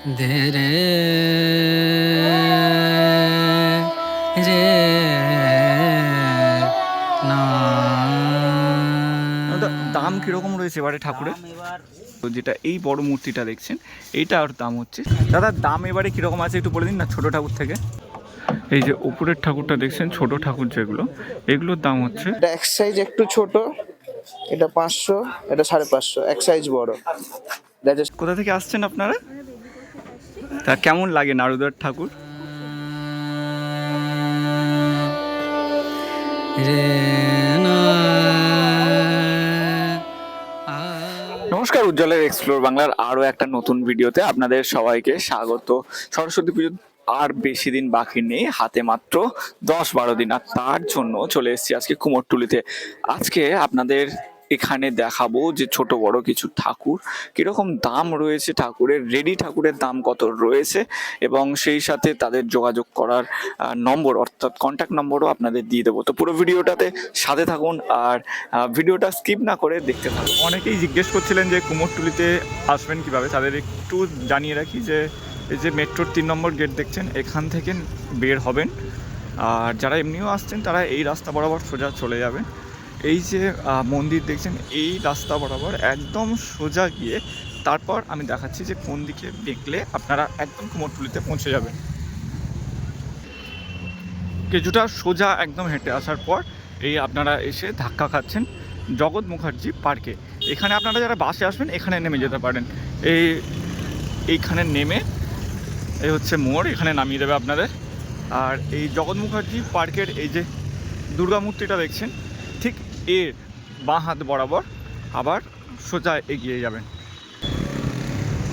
ধে রে রে না। দাম কিরকম রয়েছে এবারে ঠাকুরের? তো যেটা এই বড় মূর্তিটা দেখছেন এইটার দাম হচ্ছে, দাদা দাম এবারে কিরকম আছে একটু বলে দিন না ছোট ঠাকুর থেকে। এই যে উপরের ঠাকুরটা দেখছেন, ছোট ঠাকুর যেগুলো, এগুলোর দাম হচ্ছে, এটা এক সাইজ একটু ছোট, এটা 500, এটা 550, এক সাইজ বড়। কোথা থেকে আসছেন আপনারা? তা কেমন লাগে নারুদার ঠাকুর? রে না। নমস্কার, উজ্জ্বলের এক্সপ্লোর বাংলার আরও একটা নতুন ভিডিওতে আপনাদের সবাইকে স্বাগত। সরস্বতী পুজো আর বেশি দিন বাকি নেই, হাতে মাত্র 10-12 দিন, আর তার জন্য চলে এসেছি আজকে কুমোরটুলিতে। আজকে আপনাদের এখানে দেখাবো যে ছোট বড় কিছু ঠাকুর কিরকম দাম রয়েছে, ঠাকুরের রেডি ঠাকুরের দাম কত রয়েছে, এবং সেই সাথে তাদের যোগাযোগ করার নম্বর অর্থাৎ কন্ট্যাক্ট নম্বরও আপনাদের দিয়ে দেবো। তো পুরো ভিডিওটাতে সাথে থাকুন আর ভিডিওটা স্কিপ না করে দেখতে থাকুন। অনেকেই জিজ্ঞেস করছিলেন যে কুমোরটুলিতে আসবেন কিভাবে, তাদের একটু জানিয়ে রাখি যে এই যে মেট্রোর 3 নম্বর গেট দেখছেন, এখান থেকে বের হবেন, আর যারা এমনিও আসছেন তারা এই রাস্তা বরাবর সোজা চলে যাবেন। এই যে মন্দির দেখছেন, এই রাস্তা বরাবর একদম সোজা গিয়ে তারপর আমি দেখাচ্ছি যে কোন দিকে দেখলে আপনারা একদম কুমোরটুলিতে পৌঁছে যাবেন। কিছুটা সোজা একদম হেঁটে আসার পর এই আপনারা এসে ধাক্কা খাচ্ছেন জগৎ মুখার্জি পার্কে। এখানে আপনারা যারা বাসে আসবেন এখানে নেমে যেতে পারেন। এইখানে নেমে এই হচ্ছে মোড়, এখানে নামিয়ে দেবে আপনাদের। আর এই জগৎ মুখার্জি পার্কের এই যে দুর্গা মূর্তিটা দেখছেন, ঠিক এর বাঁ হাত বরাবর আবার সোজা এগিয়ে যাবেন।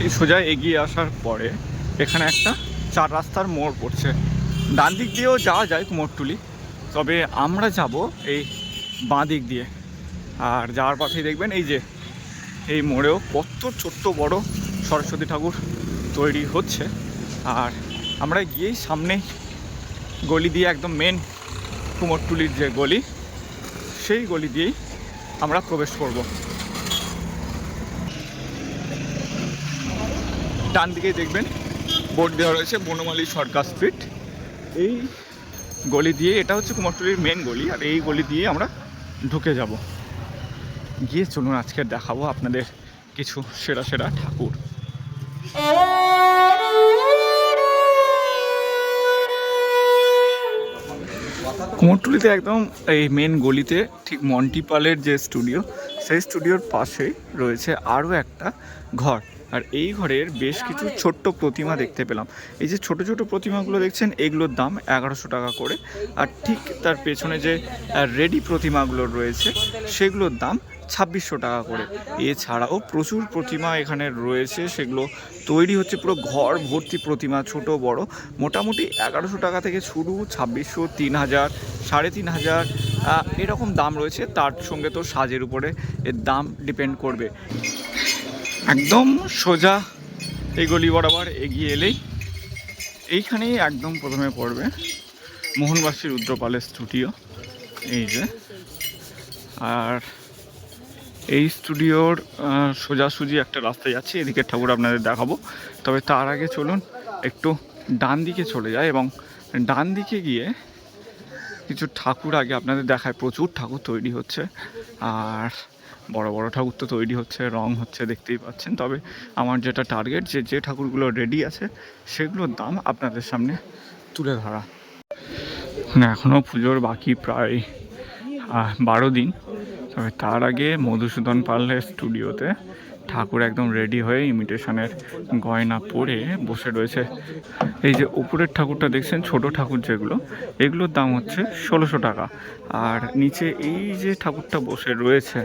এই সোজা এগিয়ে আসার পরে এখানে একটা 4 রাস্তার মোড় পড়ছে। ডান দিক দিয়েও যাওয়া যায় কুমোরটুলি, তবে আমরা যাব এই বাঁ দিক দিয়ে। আর যাওয়ার পথেই দেখবেন এই যে এই মোড়েও কত ছোট্ট বড় সরস্বতী ঠাকুর তৈরি হচ্ছে। আর আমরা গিয়েই সামনে গলি দিয়ে একদম মেন কুমোরটুলির যে গলি, সেই গলি দিয়েই আমরা প্রবেশ করব। ডান দিকে দেখবেন বোর্ড দেওয়া রয়েছে বনমালী সরকার স্ট্রিট। এই গলি দিয়ে, এটা হচ্ছে কুমোরটুলির মেন গলি, আর এই গলি দিয়ে আমরা ঢুকে যাব। গিয়ে চলুন আজকে দেখাবো আপনাদের কিছু সেরা সেরা ঠাকুর। কুমোরটুলিতে একদম এই মেন গলিতে ঠিক মন্টি পালের যে স্টুডিও, সেই স্টুডিওর পাশেই রয়েছে আরও একটা ঘর। আর এই ঘরের বেশ কিছু ছোট্ট প্রতিমা দেখতে পেলাম। এই যে ছোট ছোট প্রতিমাগুলো দেখছেন, এগুলোর দাম 1100 টাকা করে। আর ঠিক তার পেছনে যে রেডি প্রতিমাগুলো রয়েছে সেগুলোর দাম 2600 টাকা করে। এছাড়াও প্রচুর প্রতিমা এখানে রয়েছে, সেগুলো তৈরি হচ্ছে পুরো ঘর ভর্তি প্রতিমা, ছোট বড়। মোটামুটি 1100 টাকা থেকে শুরু, 2600, 3000, 3500 এরকম দাম রয়েছে। তার সঙ্গে তো সাজের উপরে এর দাম ডিপেন্ড করবে। একদম সোজা এই গলি বরাবর এগিয়ে এলেই এইখানেই একদম প্রথমে পড়বে মোহনবাসী রুদ্রপালের স্টুডিও। এই যে, আর এই স্টুডিওর সোজাসুজি একটা রাস্তায় যাচ্ছে, এদিকে ঠাকুর আপনাদের দেখাবো। তবে তার আগে চলুন একটু ডান দিকে চলে যায়, এবং ডান দিকে গিয়ে কিছু ঠাকুর আগে আপনাদের দেখায়। প্রচুর ঠাকুর তৈরি হচ্ছে, আর বড় বড় ঠাকুর তো তৈরি হচ্ছে, রং হচ্ছে, দেখতেই পাচ্ছেন। তবে আমার যেটা টার্গেট, যে ঠাকুরগুলো রেডি আছে সেগুলোর দাম আপনাদের সামনে তুলে ধরা। এখনও পুজোর বাকি প্রায় 12 দিন। তবে তার আগে মধুসূদন পালের স্টুডিওতে ঠাকুর একদম রেডি হয়ে ইমিটেশনের গয়না পরে বসে রয়েছে। এই যে উপরের ঠাকুরটা দেখছেন, ছোট ঠাকুর যেগুলো, এগুলোর দাম হচ্ছে 1600 টাকা। আর নিচে এই যে ঠাকুরটা বসে রয়েছে,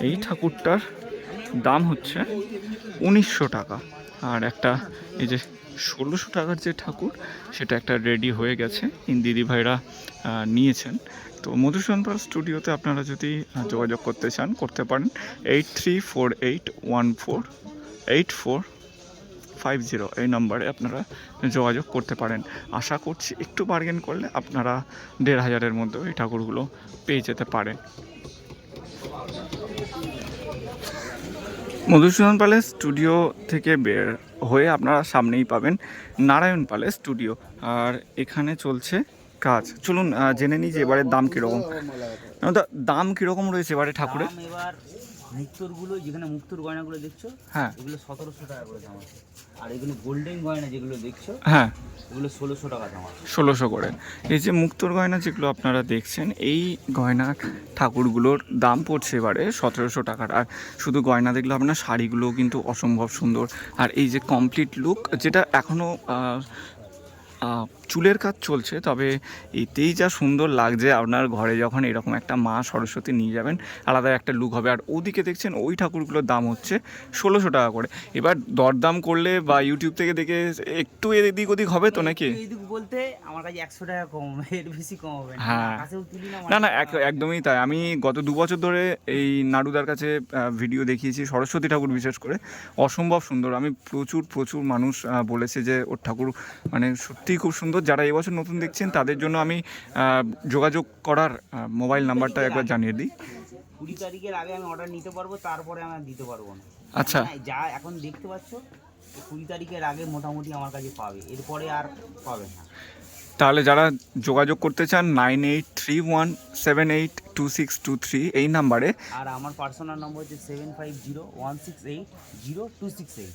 এই ঠাকুরটার দাম হচ্ছে 1900 টাকা। আর একটা এই যে 1600 টাকার যে ঠাকুর, সেটা একটা রেডি হয়ে গেছে, দিদি ভাইরা নিয়েছেন। তো মধুসূদন পাল স্টুডিওতে আপনারা যদি যোগাযোগ করতে চান করতে পারেন। 8348148450 এই নম্বরে আপনারা যোগাযোগ করতে পারেন। আশা করছি একটু বার্গেন করলে আপনারা 1500-এর মধ্যেও এই ঠাকুরগুলো পেয়ে যেতে পারেন। মধুসূদন প্যালেস স্টুডিও থেকে বের হয়ে আপনারা সামনেই পাবেন নারায়ণ প্যালেস স্টুডিও। আর এখানে চলছে কাজ। চলুন জেনে নিই যে এবারের দাম কীরকম। দাম কীরকম রয়েছে এবারে ঠাকুরের? দাম এবার মুক্তোরগুলো, যেখানে মুক্তোর গয়নাগুলো দেখছো, হ্যাঁ, এগুলো 1700 টাকা করে দাম আছে। আর এগুলো গোল্ডেন গয়না যেগুলো দেখছো, হ্যাঁ, এগুলো 1600 টাকা দাম আছে। 1600 করে। এই যে মুক্তোর গয়না যেগুলো আপনারা দেখছেন, এই গয়নার ঠাকুরগুলোর দাম পড়ছে এবারে 1700 টাকার। আর শুধু গয়না দেখলে আপনার শাড়িগুলোও কিন্তু অসম্ভব সুন্দর। আর এই যে কমপ্লিট লুক, যেটা এখনও চুলের কাজ চলছে, তবে এতেই যা সুন্দর লাগছে, আপনার ঘরে যখন এরকম একটা মা সরস্বতী নিয়ে যাবেন আলাদা একটা লুক হবে। আর ওদিকে দেখছেন ওই ঠাকুরগুলোর দাম হচ্ছে 1600 টাকা করে। এবার দরদাম করলে বা ইউটিউব থেকে দেখে একটু এদিক ওদিক হবে তো নাকি? এদিক বলতে আমার কাছে 100 টাকা কম, এর বেশি কম হবে না। হ্যাঁ, কাছেও তুলি না। না না, একদমই তাই। আমি গত 2 বছর ধরে এই নাড়ুদার কাছে ভিডিও দেখিয়েছি, সরস্বতী ঠাকুর বিশেষ করে অসম্ভব সুন্দর। আমি প্রচুর মানুষ বলেছে যে ওর ঠাকুর মানে সত্যিই খুব সুন্দর। যারা এবছর নতুন দেখছেন তাদের জন্য আমি যোগাযোগ করার মোবাইল নাম্বারটা একবার জানিয়ে দিই। 20 তারিখের আগে আমি অর্ডার নিতে পারবো, তারপরে আমি দিতে পারবো না। আচ্ছা, যা এখন দেখতে পাচ্ছ 20 তারিখের আগে মোটামুটি আমার কাছে পাবে, এরপরে আর পাবে না। তাহলে যারা যোগাযোগ করতে চান 9831782623 এই নাম্বারে। আর আমার পার্সোনাল নম্বর হচ্ছে 7501680268।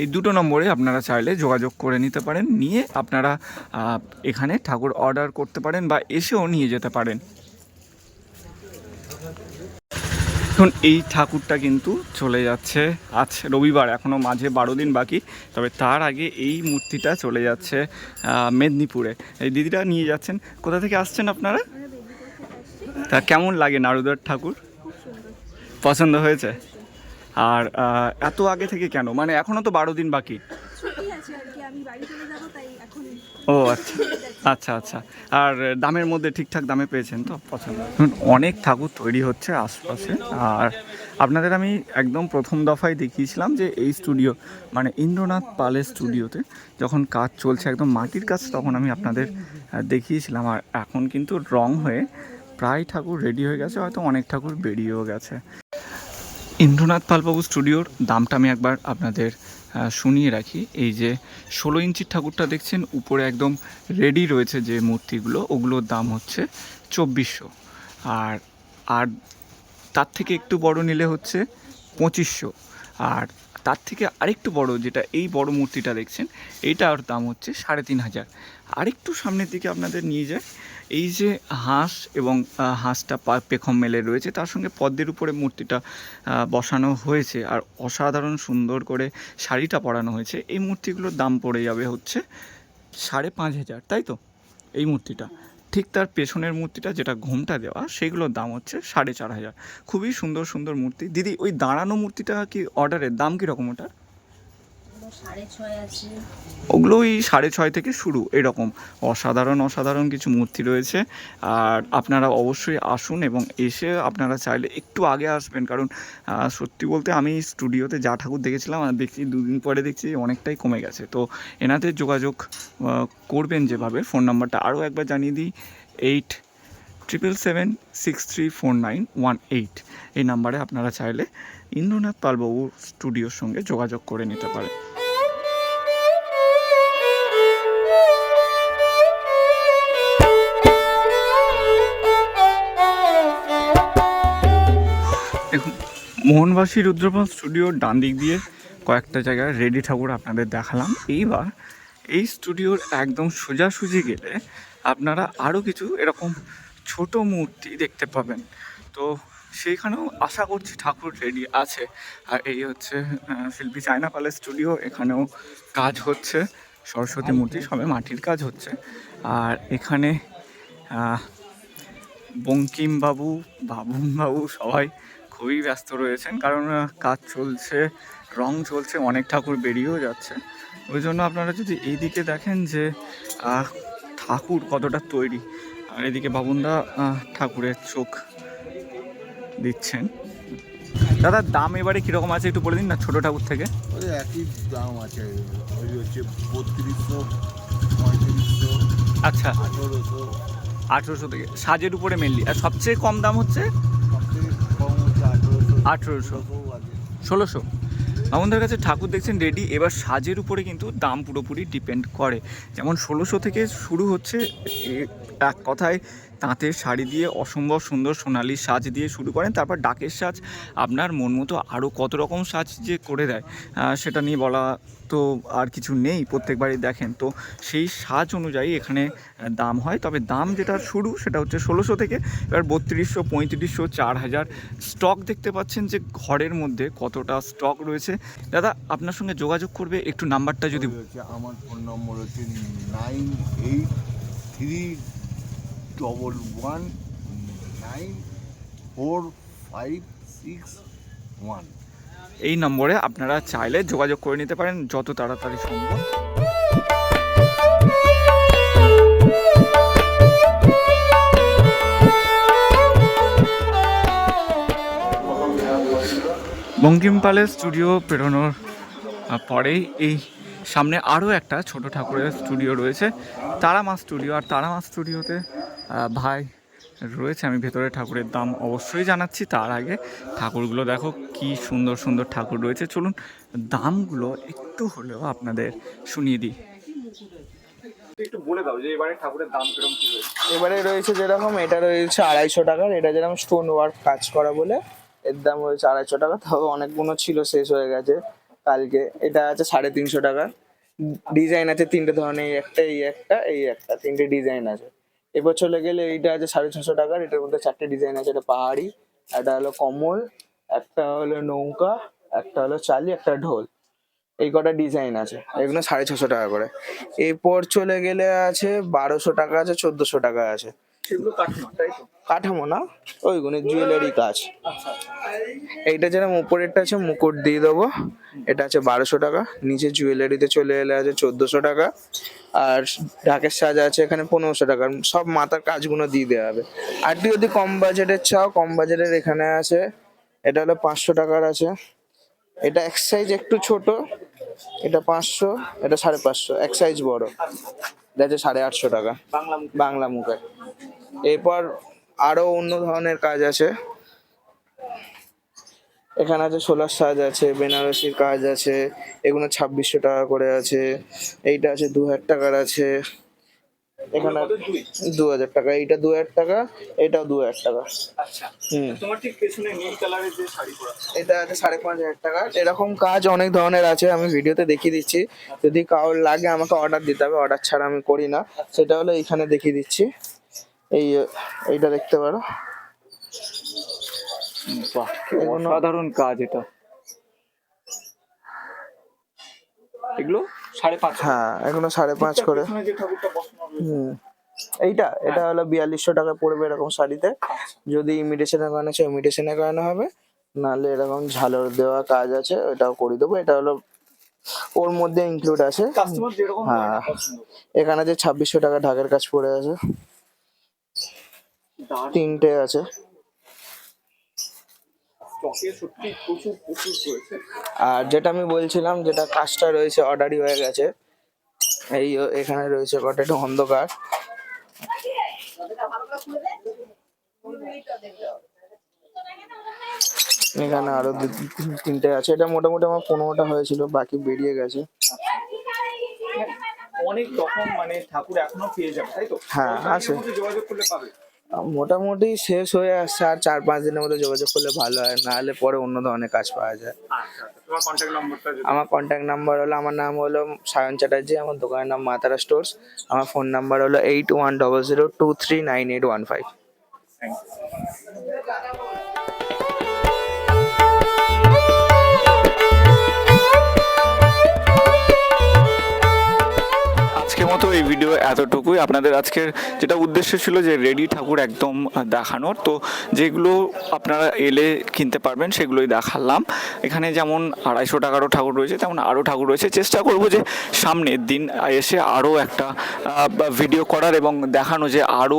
এই দুটো নম্বরে আপনারা চাইলে যোগাযোগ করে নিতে পারেন, নিয়ে আপনারা এখানে ঠাকুর অর্ডার করতে পারেন বা এসেও নিয়ে যেতে পারেন। এখন এই ঠাকুরটা কিন্তু চলে যাচ্ছে আজ রবিবার, এখনও মাঝে 12 দিন বাকি। তবে তার আগে এই মূর্তিটা চলে যাচ্ছে মেদিনীপুরে। এই দিদিরা নিয়ে যাচ্ছেন। কোথা থেকে আসছেন আপনারা? তা কেমন লাগে নাড়ুদার ঠাকুর? পছন্দ হয়েছে? আর এত আগে থেকে কেন, মানে এখনও তো 12 দিন বাকি। ও আচ্ছা আচ্ছা। আর দামের মধ্যে ঠিকঠাক দামে পেয়েছেন তো? পছন্দ। অনেক ঠাকুর তৈরি হচ্ছে আশপাশে। আর আপনাদের আমি একদম প্রথম দফায় দেখিয়েছিলাম যে এই স্টুডিও মানে ইন্দ্রনাথ পালের স্টুডিওতে যখন কাজ চলছে, একদম মাটির কাজ, তখন আমি আপনাদের দেখিয়েছিলাম। আর এখন কিন্তু রং হয়ে প্রায় ঠাকুর রেডি হয়ে গেছে, হয়তো অনেক ঠাকুর বেরিয়েও গেছে। ইন্দ্রনাথ পালবাবু স্টুডিওর দামটা আমি একবার আপনাদের শুনিয়ে রাখি। এই যে 16 ইঞ্চির ঠাকুরটা দেখছেন উপরে একদম রেডি রয়েছে যে মূর্তিগুলো, ওগুলোর দাম হচ্ছে 2400। আর তার থেকে একটু বড় নিলে হচ্ছে 2500। আর তার থেকে আরেকটু বড়, যেটা এই বড় মূর্তিটা দেখছেন, এইটার দাম হচ্ছে 3500। আরেকটু সামনের দিকে আপনাদের নিয়ে যায়, এই যে হাঁস এবং হাঁসটা পেখম মেলে রয়েছে, তার সঙ্গে পদ্মের উপরে মূর্তিটা বসানো হয়েছে। আর অসাধারণ সুন্দর করে শাড়িটা পরানো হয়েছে। এই মূর্তিগুলোর দাম পড়ে যাবে হচ্ছে 5500, তাই তো? এই মূর্তিটা ঠিক তার পেছনের মূর্তিটা যেটা ঘোমটা দেওয়া, সেগুলোর দাম হচ্ছে 4500। খুবই সুন্দর সুন্দর মূর্তি। দিদি, ওই দাঁড়ানো মূর্তিটা কি অর্ডারের দাম কীরকম? ওটা 6.5 আছে, ওগুলো ওই 6.5 থেকে শুরু। এরকম অসাধারণ কিছু মূর্তি রয়েছে। আর আপনারা অবশ্যই আসুন, এবং এসে আপনারা চাইলে একটু আগে আসবেন, কারণ সত্যি বলতে আমি স্টুডিওতে যা ঠাকুর দেখেছিলাম আর দেখছি 2 দিন পরে দেখছি অনেকটাই কমে গেছে। তো এনাদের যোগাযোগ করবেন যেভাবে, ফোন নাম্বারটা আরও একবার জানিয়ে দিই, 8777634918। এই নাম্বারে আপনারা চাইলে ইন্দ্রনাথ পালবাবুর স্টুডিওর সঙ্গে যোগাযোগ করে নিতে পারেন। দেখুন, মোহনবাসী রুদ্রপাল স্টুডিওর ডান দিক দিয়ে কয়েকটা জায়গায় রেডি ঠাকুর আপনাদের দেখালাম। এইবার এই স্টুডিওর একদম সোজাসুজি গেলে আপনারা আরও কিছু এরকম ছোট মূর্তি দেখতে পাবেন। তো সেইখানেও আশা করছি ঠাকুর রেডি আছে। আর এই হচ্ছে শিল্পী চায়না পালের স্টুডিও, এখানেও কাজ হচ্ছে, সরস্বতী মূর্তি সবে মাটির কাজ হচ্ছে। আর এখানে বঙ্কিমবাবু, বাবুনবাবু সবাই খুবই ব্যস্ত রয়েছেন, কারণ কাজ চলছে, রং চলছে, অনেক ঠাকুর বেরিয়েও যাচ্ছে। ওই জন্য আপনারা যদি এই দিকে দেখেন যে ঠাকুর কতটা তৈরি। আর এদিকে বাবুনদা ঠাকুরের চোখ দিচ্ছেন। দাদা, দাম এবারে কীরকম আছে একটু বলে দিন না, ছোটো ঠাকুর থেকে? ওই একই দাম আছে, ওই হচ্ছে 3200, 3500, আচ্ছা, 1800। 1800 থেকে সাজের উপরে মেনলি। আর সবচেয়ে কম দাম হচ্ছে সবথেকে কম হচ্ছে 1800। 1600। আমাদের কাছে ঠাকুর দেখছেন রেডি। এবার সাজের উপরে কিন্তু দাম পুরোপুরি ডিপেন্ড করে। যেমন 1600 থেকে শুরু হচ্ছে, এক কথায় তাঁতের শাড়ি দিয়ে অসম্ভব সুন্দর সোনালি সাজ দিয়ে শুরু করেন, তারপর ডাকের সাজ আপনার মন মতো আরও কত রকম সাজ যে করে দেয় সেটা নিয়ে বলা তো আর কিছু নেই, প্রত্যেকবারই দেখেন। তো সেই সাজ অনুযায়ী এখানে দাম হয়, তবে দাম যেটা শুরু সেটা হচ্ছে 1600 থেকে। এবার 3200, 3500, 4000 স্টক দেখতে পাচ্ছেন যে ঘরের মধ্যে কতটা স্টক রয়েছে। দাদা আপনার সঙ্গে যোগাযোগ করবে, একটু নাম্বারটা যদি। আমার ফোন নম্বর হচ্ছে 9831194561। এই নম্বরে আপনারা চাইলে যোগাযোগ করে নিতে পারেন যত তাড়াতাড়ি সম্ভব। বঙ্কিম পালের স্টুডিও পেরোনোর পরেই এই সামনে আরও একটা ছোট ঠাকুরের স্টুডিও রয়েছে, তারামা স্টুডিও। আর তারামা স্টুডিওতে ভাই রয়েছে, আমি ভেতরে ঠাকুরের দাম অবশ্যই জানাচ্ছি। তার আগে ঠাকুরগুলো দেখো কি সুন্দর সুন্দর ঠাকুর রয়েছে, চলুন দামগুলো একটু হলেও আপনাদের শুনিয়ে দিই। একটু বলে দাও যে এবারে ঠাকুরের দাম কিরকম কি রয়েছে। এবারে রয়েছে যেরকম, এটা রয়েছে 250 টাকার, এটা যেরকম স্টোন ওয়ার্ক কাজ করা বলে এর দাম রয়েছে 250 টাকা। তবে অনেকগুলো ছিল, শেষ হয়ে গেছে কালকে। এটা আছে 350 টাকা। ডিজাইন আছে 3টে ধরনের, এই একটা এই একটা, 3টে ডিজাইন আছে। এবার চলে গেলে এইটা আছে 650 টাকার, এটার মধ্যে 4টে ডিজাইন আছে। এটা পাহাড়ি, একটা হলো কমল, একটা হলো নৌকা, একটা হলো চালি, একটা ঢোল। এই কটা ডিজাইন আছে, এগুলো 650 টাকা করে। এরপর চলে গেলে আছে 1200 টাকা আছে, 1400 টাকা আছে। সেগুলো কাঠামো, তাই তো? কাঠামো না, ওইগুলো জুয়েলারি কাজ। এইটা যেরকম উপরেরটা আছে মুকুট দিয়ে দেবো, এটা আছে 1200 টাকা। নিচে জুয়েলারিতে চলে এলে আছে 1400 টাকা। আর ঢাকের সাজ আছে এখানে 1500 টাকা। সব মাথার কাজগুলো দিয়ে দেওয়া হবে। আর যদি কম বাজেটের চাও, কম বাজেটের এখানে আছে, এটা হলো 500 টাকার আছে। এটা এক সাইজ একটু ছোট, এটা 500, এটা 550, এক সাইজ বড়, এটা আছে 850 টাকা বাংলা মুখে। এরপর আরো অন্য ধরনের কাজ আছে, এখানে আছে সোলার সাজ আছে, বেনারসির কাজ আছে, এগুলো 2600 টাকা করে আছে। এইটা আছে 2000 টাকার আছে, এখানে 2000 টাকা, এইটা 2000 টাকা, এটাও 2000 টাকা। আচ্ছা, তোমার ঠিক পেছনে নীল কালারের যে শাড়ি পরা, এটা আছে 5500 টাকা। এরকম কাজ অনেক ধরনের আছে, আমি ভিডিওতে দেখিয়ে দিচ্ছি। যদি কারোর লাগে আমাকে অর্ডার দিতে হবে, অর্ডার ছাড়া আমি করি না। সেটা হলো এইখানে দেখিয়ে দিচ্ছি, এইটা দেখতে পারো। বাহ, অসাধারণ কাজ এটা। এগুলো 550? হ্যাঁ, এগুলো 550 করে। যে ঠাকুরটা বসানো রয়েছে, এটা হলো 4200 টাকা পড়বে এরকম শাড়িতে। যদি ইমিটেশনের কারণে চাই ইমিটেশনের কারণে হবে, নাহলে এরকম ঝালর দেওয়া কাজ আছে, ওটাও করে দেবো। এটা হলো ওর মধ্যে ইনক্লুড আছে। কাস্টমার যেরকম হ্যাঁ, এখানে যে 2600 টাকা ঢাকের কাজ পড়ে আছে, 3টে আছে। সত্যি প্রচুর প্রচুর রয়েছে। আর যেটা আমি বলছিলাম, যেটা কাজটা রয়েছে অর্ডারই হয়ে গেছে, এই এখানে রয়েছে কটা, একটু অন্ধকার। এখানে আরো 3টে আছে। এটা মোটামুটি আমার 15টা হয়েছিল, বাকি বেরিয়ে গেছে। অনেক রকম মানে ঠাকুর এখনো পেয়ে যাবে, তাই তো? হ্যাঁ, আছে। যোগাযোগ করলে পাবে। মোটামুটি শেষ হয়ে আসছে, আর 4-5 দিনের মধ্যে যোগাযোগ করলে ভালো হয়, নাহলে পরে অন্য ধরনের কাজ পাওয়া যায়। তোমার কন্ট্যাক্ট নাম্বারটা? আমার কন্ট্যাক্ট নাম্বার হলো, আমার নাম হলো সায়ন চ্যাটার্জি, আমার দোকানের নাম মা তারা স্টোর্স। আমার ফোন নাম্বার হলো 8100239815। Thank you. আজকের মতো এই ভিডিও এতটুকুই। আপনাদের আজকের যেটা উদ্দেশ্য ছিল যে রেডি ঠাকুর একদম দেখানোর, তো যেগুলো আপনারা এলে কিনতে পারবেন সেগুলোই দেখালাম। এখানে যেমন 250 টাকারও ঠাকুর রয়েছে, তেমন আরও ঠাকুর রয়েছে। চেষ্টা করব যে সামনের দিন এসে আরও একটা ভিডিও করার এবং দেখানো যে আরও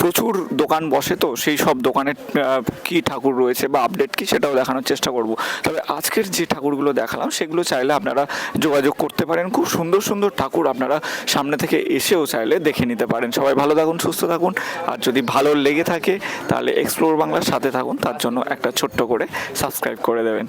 প্রচুর দোকান বসে, তো সেই সব দোকানের কী ঠাকুর রয়েছে বা আপডেট কী সেটাও দেখানোর চেষ্টা করব। তবে আজকের যে ঠাকুরগুলো দেখালাম সেগুলো চাইলে আপনারা যোগাযোগ করতে পারেন। খুব সুন্দর সুন্দর ঠাকুর আপনারা সামনে থেকে এসেও চাইলে দেখে নিতে পারেন। সবাই ভালো থাকুন, সুস্থ থাকুন। আর যদি ভালো লেগে থাকে তাহলে এক্সপ্লোর বাংলার সাথে থাকুন, তার জন্য একটা ছোট্ট করে সাবস্ক্রাইব করে দেবেন।